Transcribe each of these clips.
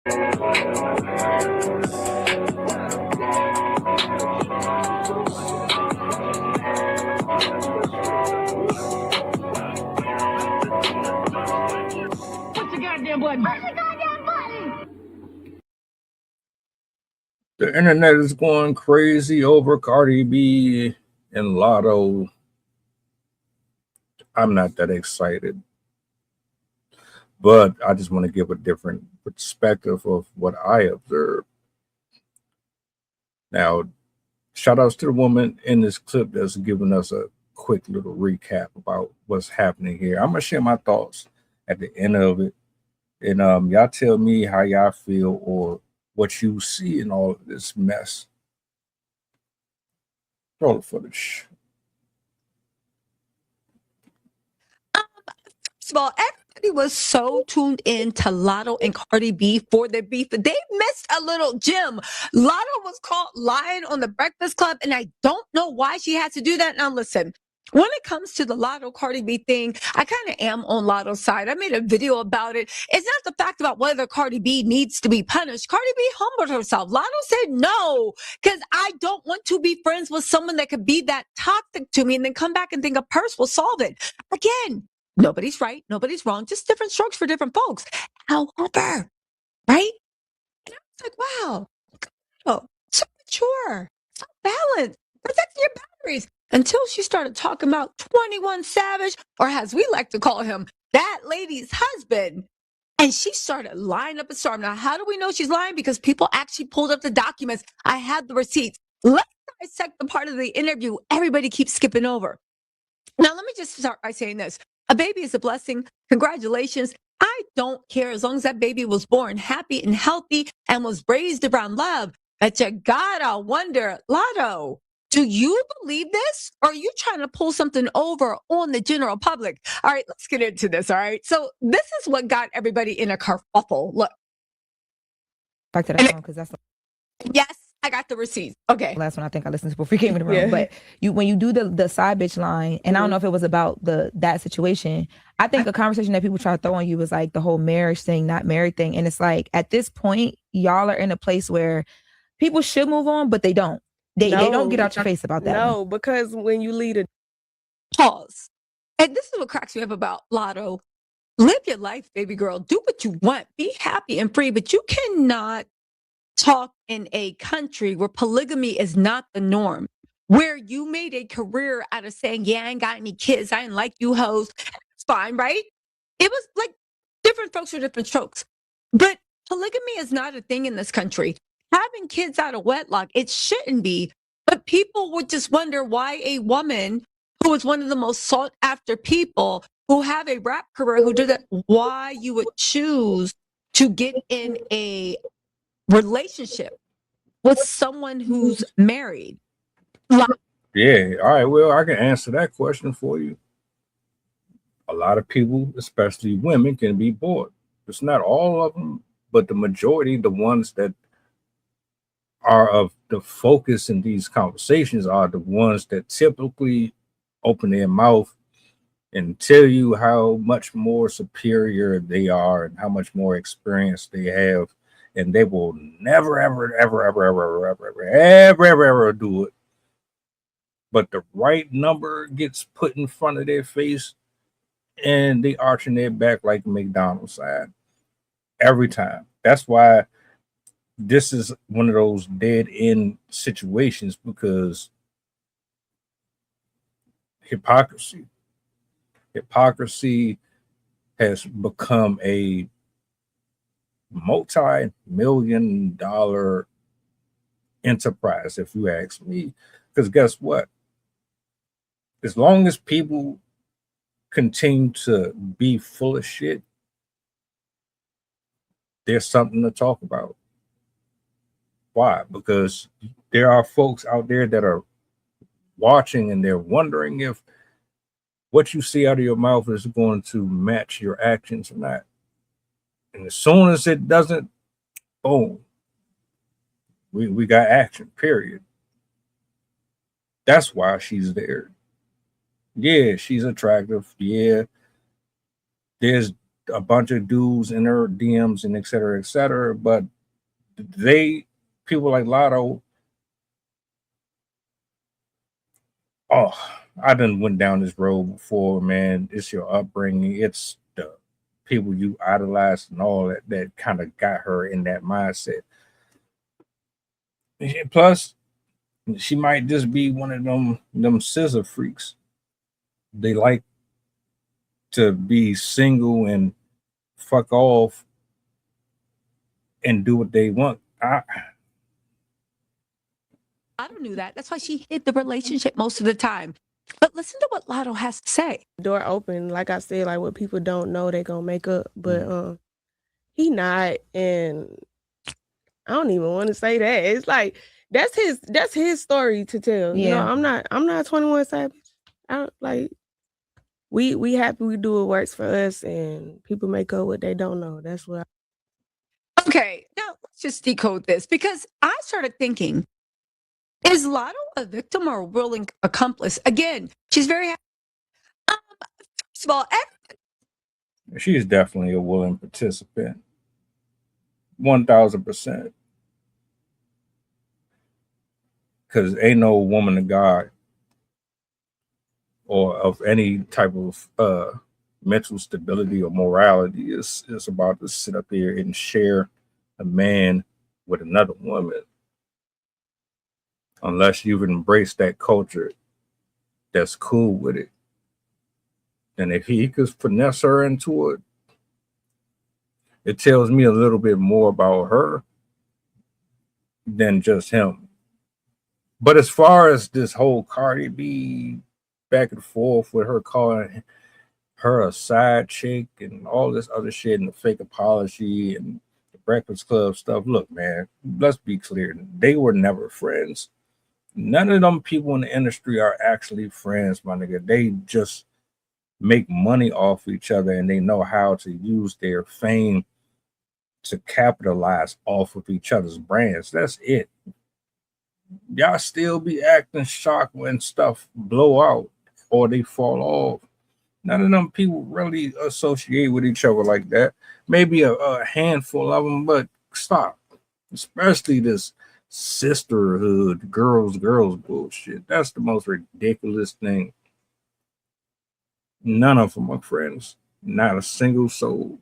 What's the goddamn button? What's the goddamn button? The internet is going crazy over Cardi B and Latto. I'm not that excited, but I just want to give a different perspective of what I observed. Now, shout outs to the woman in this clip that's giving us a quick little recap about what's happening here. I'm gonna share my thoughts at the end of it, and y'all tell me how y'all feel or what you see in all of this mess. Roll the footage. First of all, everybody was so tuned in to Latto and Cardi B for their beef. They missed a little gem. Latto was caught lying on the Breakfast Club, and I don't know why she had to do that. Now, listen. When it comes to the Latto Cardi B thing, I kind of am on Latto's side. I made a video about it. It's not the fact about whether Cardi B needs to be punished. Cardi B humbled herself. Latto said no, because I don't want to be friends with someone that could be that toxic to me and then come back and think a purse will solve it. Again, nobody's right, nobody's wrong, just different strokes for different folks. However, right? And I was like, wow, oh, so mature, so balanced, protecting your boundaries. Until she started talking about 21 Savage, or as we like to call him, that lady's husband. And she started lying up a storm. Now, how do we know she's lying? Because people actually pulled up the documents. I had the receipts. Let's dissect the part of the interview everybody keeps skipping over. Now, let me just start by saying this. A baby is a blessing. Congratulations. I don't care as long as that baby was born happy and healthy and was raised around love. But you gotta wonder, Latto, do you believe this? Or are you trying to pull something over on the general public? All right, let's get into this. All right. So this is what got everybody in a kerfuffle. Look. Back to that song, because that's the yes, I got the receipts. Okay. last one I think I listened to before we came in the room. But when you do the side bitch line, and I don't know if it was about that situation, I think a conversation that people try to throw on you was like the whole marriage thing, not married thing. And it's like at this point, y'all are in a place where people should move on, but they don't. They don't get out your face about that. No, because when you lead a pause. And this is what cracks me up about Latto. Live your life, baby girl. Do what you want. Be happy and free, but you cannot talk in a country where polygamy is not the norm, where you made a career out of saying, yeah, I ain't got any kids. I ain't like you hoes. It's fine, right? It was like different folks for different strokes. But polygamy is not a thing in this country. Having kids out of wedlock, it shouldn't be. But people would just wonder why a woman who is one of the most sought after people who have a rap career, who did that, why you would choose to get in a relationship with someone who's married. Yeah, all right. Well, I can answer that question for you. A lot of people, especially women, can be bored. It's not all of them, but the majority, the ones that are of the focus in these conversations, are the ones that typically open their mouth and tell you how much more superior they are and how much more experience they have, and they will never, ever, ever, ever, ever, ever, ever, ever, ever, ever do it. But the right number gets put in front of their face, and they arching their back like the McDonald's sign every time. That's why this is one of those dead end situations, because hypocrisy has become a multi-million-dollar enterprise, if you ask me. Because guess what? As long as people continue to be full of shit, there's something to talk about. Why? Because there are folks out there that are watching and they're wondering if what you see out of your mouth is going to match your actions or not. And as soon as it doesn't, boom, we got action, period. That's why she's there. Yeah, she's attractive. Yeah, there's a bunch of dudes in her DMs and et cetera, et cetera. But people like Latto, I done went down this road before, man. It's your upbringing. It's the people you idolize and all that kind of got her in that mindset. Plus, she might just be one of them scissor freaks. They like to be single and fuck off and do what they want. I don't knew that. That's why she hid the relationship most of the time. But listen to what Latto has to say. Door open, like I said, like what people don't know, they gonna make up. But he not, and I don't even want to say that. It's like that's his story to tell. Yeah. You know, I'm not 21 Savage. I don't like. We happy we do what works for us, and people make up what they don't know. That's what. Okay, now let's just decode this, because I started thinking, is Latto a victim or a willing accomplice? Again, she's very happy. First of all, She is definitely a willing participant. 1000%. Because ain't no woman of God or of any type of mental stability or morality is about to sit up here and share a man with another woman, unless you've embraced that culture that's cool with it. And if he could finesse her into it, it tells me a little bit more about her than just him. But as far as this whole Cardi B back and forth with her calling her a side chick and all this other shit and the fake apology and the Breakfast Club stuff, look, man, let's be clear. They were never friends. None of them people in the industry are actually friends, my nigga. They just make money off each other, and they know how to use their fame to capitalize off of each other's brands. That's it. Y'all still be acting shocked when stuff blow out or they fall off. None of them people really associate with each other like that. Maybe a handful of them, but stop. Especially this sisterhood, girls bullshit. That's the most ridiculous thing. None of them are friends. Not a single soul.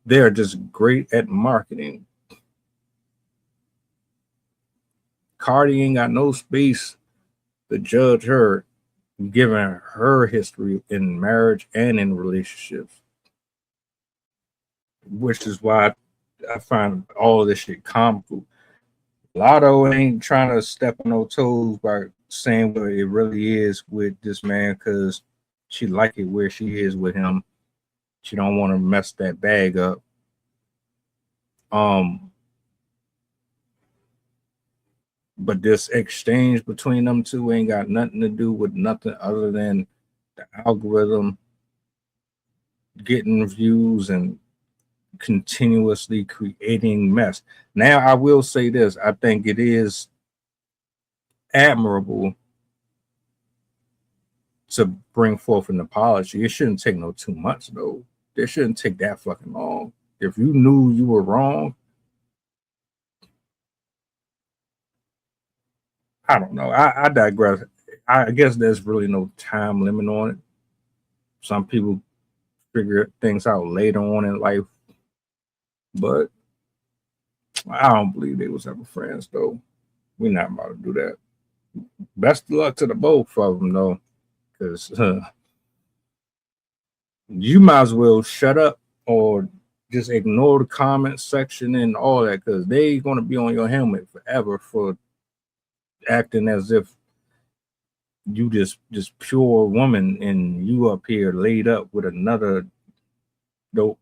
They're just great at marketing. Cardi ain't got no space to judge her, given her history in marriage and in relationships. Which is why I find all of this shit comical. Latto ain't trying to step on no toes by saying what it really is with this man, because she like it where she is with him. She don't want to mess that bag up. But this exchange between them two ain't got nothing to do with nothing other than the algorithm getting views and continuously creating mess. Now, I will say this. I think it is admirable to bring forth an apology. It shouldn't take no 2 months, though. It shouldn't take that fucking long. If you knew you were wrong, I don't know. I digress. I guess there's really no time limit on it. Some people figure things out later on in life, but I don't believe they was ever friends, though. We're not about to do that. Best of luck to the both of them, though, because you might as well shut up or just ignore the comment section and all that, because they going to be on your helmet forever for acting as if you just pure woman and you up here laid up with another dope